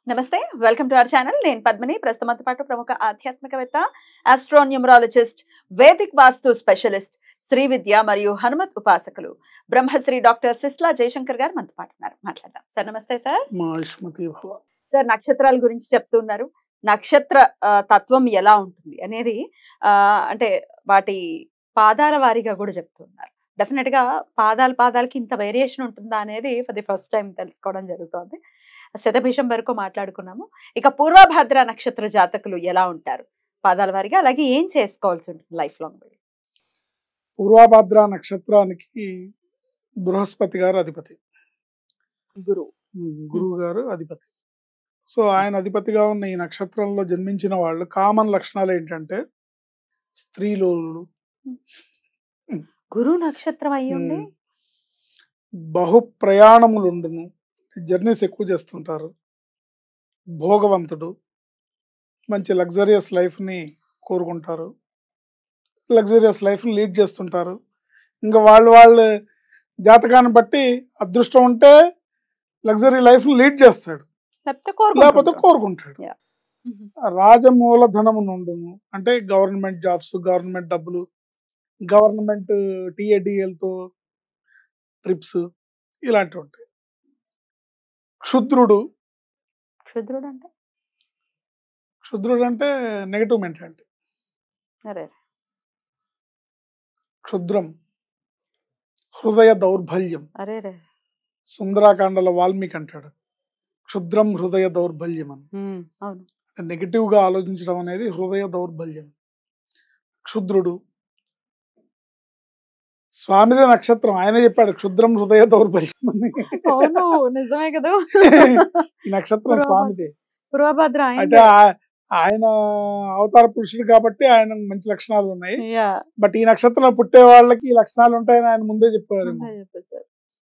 నమస్తే welcome to our channel నేను పద్మిని ప్రస్తుతంతో పాటు ప్రముఖ ఆధ్యాత్మికవేత్త ఆస్ట్రోన్యూమరాలజిస్ట్ వేదిక్ వాస్తు స్పెషలిస్ట్ శ్రీ విద్య మరియు హనుమత్ ఉపాసకులు బ్రహ్మశ్రీ డాక్టర్ సిస్లా జయశంకర్ గారు మనతో పాటు ఉన్నారు మాట్లాడదాం సార్ నమస్తే సార్ సార్ నక్షత్రాల గురించి చెప్తున్నారు నక్షత్ర తత్వం ఎలా ఉంటుంది అనేది అంటే వాటి పాదాల వారీగా కూడా చెప్తున్నారు డెఫినెట్ గా పాదాలకి ఇంత వేరియేషన్ ఉంటుందా అనేది ఫర్ ది ఫస్ట్ టైం తెలుసుకోవడం జరుగుతుంది శతభిషం వరకు మాట్లాడుకున్నాము ఇక పూర్వభద్ర నక్షత్ర జాతకులు ఎలా ఉంటారు పాదాల వారిగా అలాగే ఏం చేసుకోవాల్సి ఉంటుంది లైఫ్ లాంగ్ పూర్వభద్ర నక్షత్రానికి బృహస్పతి గారు అధిపతి గురువు గారు అధిపతి సో ఆయన అధిపతిగా ఉన్న ఈ నక్షత్రంలో జన్మించిన వాళ్ళు కామన్ లక్షణాలు ఏంటంటే స్త్రీలోలుడు గురు నక్షత్రం అయ్యి బహు ప్రయాణములుండును జర్నీస్ ఎక్కువ చేస్తుంటారు భోగవంతుడు మంచి లగ్జరియస్ లైఫ్ని కోరుకుంటారు లగ్జరియస్ లైఫ్ని లీడ్ చేస్తుంటారు ఇంకా వాళ్ళు జాతకాన్ని బట్టి అదృష్టం ఉంటే లగ్జరీ లైఫ్ని లీడ్ చేస్తాడు లేకపోతే కోరుకుంటాడు రాజమూలధనము నుండును అంటే గవర్నమెంట్ జాబ్స్ గవర్నమెంట్ డబ్బులు గవర్నమెంట్ టీఏడిఎల్తో ట్రిప్స్ ఇలాంటివి ఉంటాయి క్షుద్రుడు అంటే నెగటివ్ మెంటాలిటీ క్షుద్రం హృదయ దౌర్బల్యం సుందరాకాండలో వాల్మీకి అంటాడు క్షుద్రం హృదయ దౌర్బల్యం అని నెగటివ్ గా ఆలోచించడం అనేది హృదయ దౌర్బల్యం క్షుద్రుడు స్వామిదే నక్షత్రం ఆయన చెప్పాడు క్షుద్రం హృదయ దౌర్బల్యం అని నిజమే కదా ఈ నక్షత్రం స్వామిదే పూర్వభద్ర అంటే ఆయన అవతార పురుషుడు కాబట్టి ఆయన మంచి లక్షణాలు ఉన్నాయి బట్ ఈ నక్షత్రంలో పుట్టే వాళ్ళకి ఈ లక్షణాలు ఉంటాయని ఆయన ముందే చెప్పారు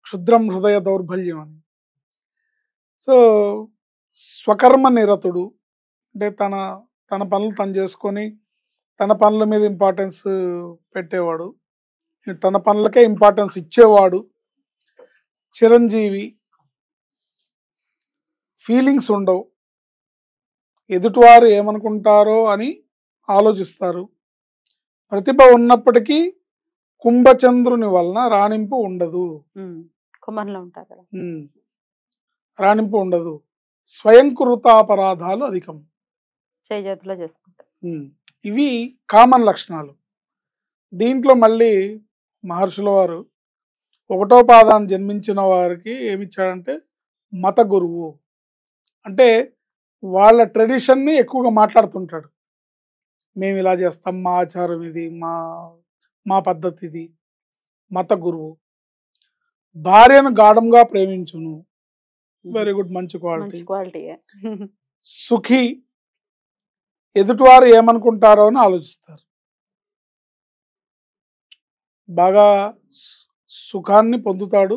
క్షుద్రం హృదయ దౌర్బల్యం అని సో స్వకర్మ నిరతుడు అంటే తన పనులు తను చేసుకొని తన పనుల మీద ఇంపార్టెన్స్ పెట్టేవాడు తన పనులకే ఇంపార్టెన్స్ ఇచ్చేవాడు చిరంజీవి ఫీలింగ్స్ ఉండవు ఎదుటివారు ఏమనుకుంటారో అని ఆలోచిస్తారు ప్రతిభ ఉన్నప్పటికీ కుంభచంద్రుని వలన రాణింపు ఉండదు రాణింపు ఉండదు స్వయంకృతాపరాధాలు అధికం ఇవి కామన్ లక్షణాలు దీంట్లో మళ్ళీ మహర్షుల వారు ఒకటో పాదాన్ని జన్మించిన వారికి ఏమిచ్చాడంటే మత గురువు అంటే వాళ్ళ ట్రెడిషన్ని ఎక్కువగా మాట్లాడుతుంటాడు మేము ఇలా చేస్తాం మా ఆచారం ఇది మా పద్ధతి ఇది మత గురువు భార్యను గాఢంగా ప్రేమించును వెరీ గుడ్ మంచి క్వాలిటీ సుఖి ఎదుటివారు ఏమనుకుంటారో అని ఆలోచిస్తారు బాగా సుఖాన్ని పొందుతాడు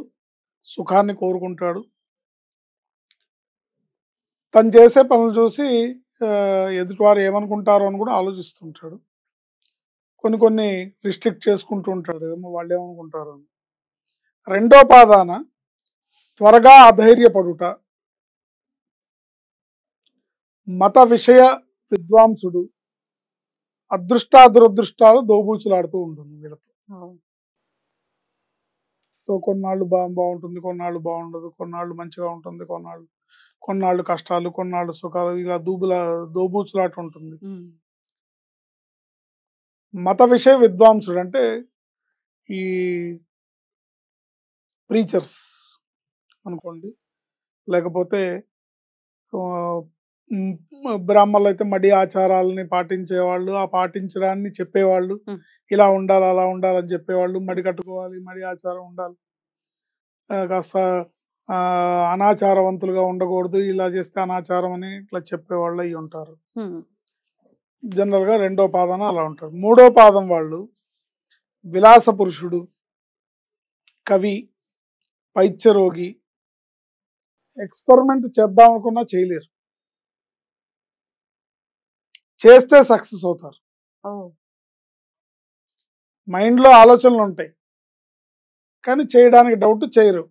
సుఖాన్ని కోరుకుంటాడు తను చేసే పనులు చూసి ఎదుటివారు ఏమనుకుంటారో అని కూడా ఆలోచిస్తుంటాడు కొన్ని రిస్ట్రిక్ట్ చేసుకుంటూ ఉంటాడు ఏమో వాళ్ళు ఏమనుకుంటారు అని రెండో పాదాన త్వరగా అధైర్యపడుట మత విషయ విద్వాంసుడు అదృష్టాదురదృష్టాలు దోబూచులాడుతూ ఉంటుంది వీళ్ళతో సో కొన్నాళ్ళు బాగుంటుంది కొన్నాళ్ళు బాగుండదు కొన్నాళ్ళు మంచిగా ఉంటుంది కొన్నాళ్ళు కష్టాలు కొన్నాళ్ళు సుఖాలు ఇలా దోబూచులాట ఉంటుంది మత విషయ విద్వాంసుడు అంటే ఈ ప్రీచర్స్ అనుకోండి లేకపోతే బ్రాహ్మణులు అయితే మడి ఆచారాలని పాటించేవాళ్ళు ఆ పాటించడాన్ని చెప్పేవాళ్ళు ఇలా ఉండాలి అలా ఉండాలని చెప్పేవాళ్ళు మడి కట్టుకోవాలి మడి ఆచారం ఉండాలి కాస్త అనాచారవంతులుగా ఉండకూడదు ఇలా చేస్తే అనాచారం అని ఇట్లా చెప్పేవాళ్ళు అవి ఉంటారు జనరల్ గా రెండో పాదం అలా ఉంటారు మూడో పాదం వాళ్ళు విలాస పురుషుడు కవి పైత్యరోగి ఎక్స్పెరిమెంట్ చేద్దాం అనుకున్నా చేయలేరు చేస్తే సక్సెస్ అవుతారు మైండ్లో ఆలోచనలు ఉంటాయి కానీ చేయడానికి డౌట్ చేయరు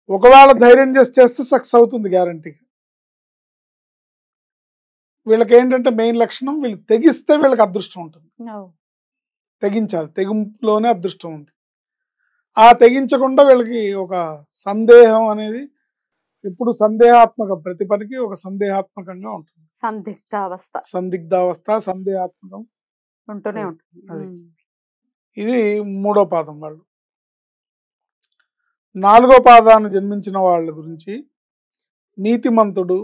ఒకవేళ ధైర్యం చేస్తే సక్సెస్ అవుతుంది గ్యారంటీగా వీళ్ళకి ఏంటంటే మెయిన్ లక్షణం, వీళ్ళు తెగిస్తే వీళ్ళకి అదృష్టం ఉంటుంది. తెగించాలి, తెగింపులోనే అదృష్టం ఉంది. ఆ తెగించకుండా వీళ్ళకి ఒక సందేహం అనేది ఎప్పుడు ప్రతి పనికి ఒక సందేహాత్మకంగా ఉంటుంది. సందిగ్ధావస్థ సందేహాత్మకం ఉంటూనే ఉంటుంది. అది ఇది 3వ పాదం వాళ్ళు. 4వ పాదాన్ని జన్మించిన వాళ్ళ గురించి, నీతిమంతుడు,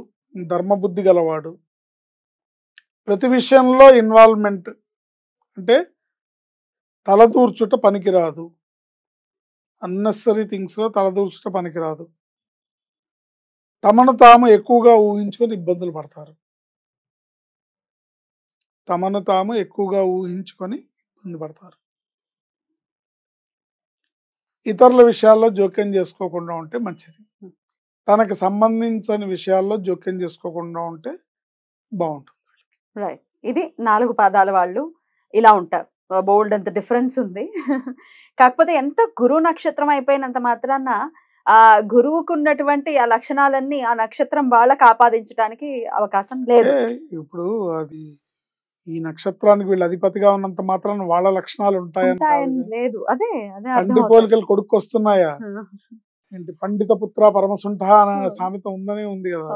ధర్మబుద్ధి గలవాడు, ప్రతి విషయంలో ఇన్వాల్వ్మెంట్ అంటే తలదూర్చుట పనికిరాదు, అన్నెసరీ థింగ్స్ లో తలదూర్చుట పనికిరాదు, తమను తాము ఎక్కువగా ఊహించుకొని ఇబ్బందులు పడతారు. తమను తాము ఎక్కువగా ఊహించుకొని ఇబ్బంది పడతారు. ఇతరుల విషయాల్లో జోక్యం చేసుకోకుండా ఉంటే మంచిది. తనకు సంబంధించిన విషయాల్లో జోక్యం చేసుకోకుండా ఉంటే బాగుంటుంది. రైట్. ఇది 4 పాదాల వాళ్ళు ఇలా ఉంటారు. బోల్డ్ అంత డిఫరెన్స్ ఉంది. కాకపోతే ఎంత గురు నక్షత్రం అయిపోయినంత మాత్రాన ఆ గురువుకు ఉన్నటువంటి ఆ లక్షణాలన్నీ ఆ నక్షత్రం వాళ్ళకి ఆపాదించడానికి అవకాశం లేదు. ఇప్పుడు అది ఈ నక్షత్రానికి వీళ్ళు అధిపతిగా ఉన్నంత మాత్రాన వాళ్ళ లక్షణాలు ఉంటాయని లేదు. అదే తండ్రి పోలికలు కొడుకు వస్తున్నాయా? ఏంటి పండిత పుత్ర పరమసుంఠ అనే సామెత ఉందనే ఉంది కదా.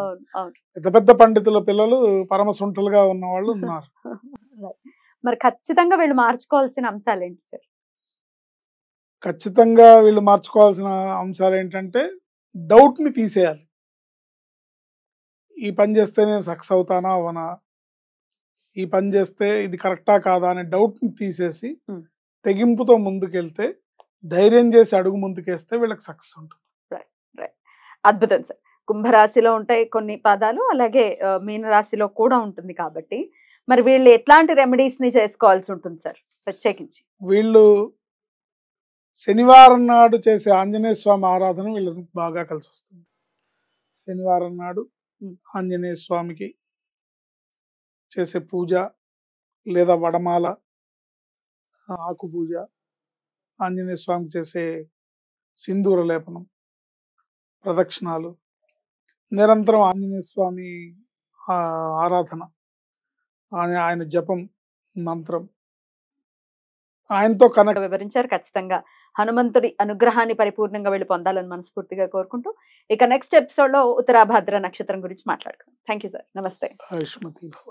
పెద్ద పెద్ద పండితుల పిల్లలు పరమసుంఠలుగా ఉన్న వాళ్ళు ఉన్నారు. మరి ఖచ్చితంగా వీళ్ళు మార్చుకోవాల్సిన అంశాలు ఏంటి సార్? ఖచ్చితంగా వీళ్ళు మార్చుకోవాల్సిన అంశాలు ఏంటంటే డౌట్ ని తీసేయాలి. ఈ పని చేస్తే నేను సక్సెస్ అవుతానా అవనా, ఈ పని చేస్తే ఇది కరెక్టా కాదా అనే డౌట్ ని తీసేసి తెగింపుతో ముందుకెళ్తే, ధైర్యం చేసి అడుగు ముందుకేస్తే వీళ్ళకి సక్సెస్ ఉంటుంది. అద్భుతం సార్. కుంభరాశిలో ఉంటాయి కొన్ని పాదాలు, అలాగే మీనరాశిలో కూడా ఉంటుంది కాబట్టి మరి వీళ్ళు ఎట్లాంటి రెమెడీస్ ని చేసుకోవాల్సి ఉంటుంది సార్ ప్రత్యేకించి? వీళ్ళు శనివారం నాడు చేసే ఆంజనేయ స్వామి ఆరాధన వీళ్ళకి బాగా కలిసి వస్తుంది. శనివారం నాడు ఆంజనేయ స్వామికి చేసే పూజ లేదా వడమాల, ఆకు పూజ, ఆంజనేయ స్వామికి చేసే సింధూర లేపనం, ప్రదక్షిణాలు, నిరంతరం ఆంజనేయ స్వామి ఆరాధన, ఆయన జపం మంత్రం, ఆయనతో కనెక్ట్ వివరించారు. ఖచ్చితంగా హనుమంతుడి అనుగ్రహాన్ని పరిపూర్ణంగా వీళ్ళు పొందాలని మనస్ఫూర్తిగా కోరుకుంటూ ఇక నెక్స్ట్ ఎపిసోడ్ లో ఉత్తరాభాద్ర నక్షత్రం గురించి మాట్లాడుకుందాం. Thank you sir. నమస్తే. ఆయుష్మతి భవ.